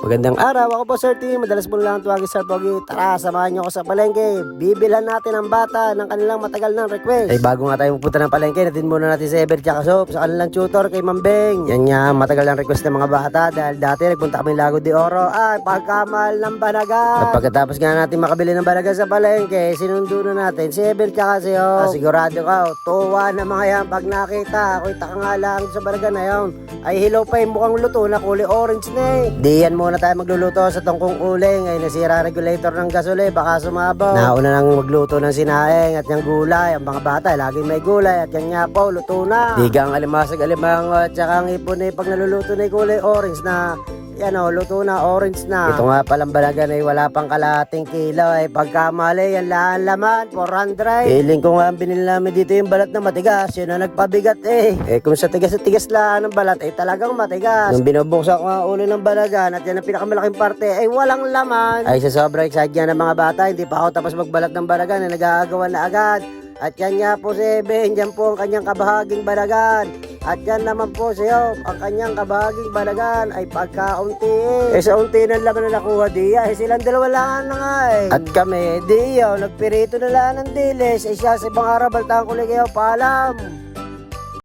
Magandang araw, ako po Sir T. Madalas mo lang tuwagin Sir Pogi. Tara, samahan nyo ako sa palengke. Bibilhan natin ang bata ng kanilang matagal ng request. Ay bago nga tayo pupunta ng palengke, natin muna natin si Ever tsaka Soap sa kanilang tutor kay Mambeng. Yan nga, matagal ng request ng mga bata dahil dati nagpunta kami Lago de Oro. Ay, pagkamal ng banaga. At pagkatapos nga natin makabili ng banaga sa palengke, sinundo na natin si Ever tsaka si Soap. Sigurado ka, tuwa na mga yan pag nakita. Ako'y taka nga lang sa banaga na yan. Ay hilaw pa yung mukhang luto na kulay orange na eh. Di yan muna tayo magluluto sa tongkong uling. Ay nasira regulator ng gasole, baka sumabaw. Nauna nang magluto ng sinaing at yung gulay. Ang mga bata laging may gulay at yung nyapo luto na. Digang alimasag alimango at saka ang ipon eh pag naluluto na yung kulay orange na. Yan o, luto na, orange na. Ito nga palang balagan ay wala pang kalahating kilo ay pagkamali, yan laman, 400. Feeling ko nga ang binili namin dito yung balat na matigas, yun na nagpabigat eh. Eh kung sa tigas lang ng balat ay talagang matigas. Nung binubuksan ko nga ulo ng balagan at yan ang pinakamalaking parte ay walang laman. Ay sa sobrang excited nga ng mga bata, hindi pa ako tapos magbalat ng balagan ay nag-aagawan na agad. At yan nga po si Ben, yan po ang kanyang kabahaging balagan. At yan naman po siya, ang kanyang kabahaging balagan ay pagkaunti. Eh sa unti na lang na nakuha diya, eh silang dalawa lang na nga eh. At kami, diyaw, nagpirito na lang ng dilis, eh siya sa ibang araw, baltaan ko lang kayo, paalam.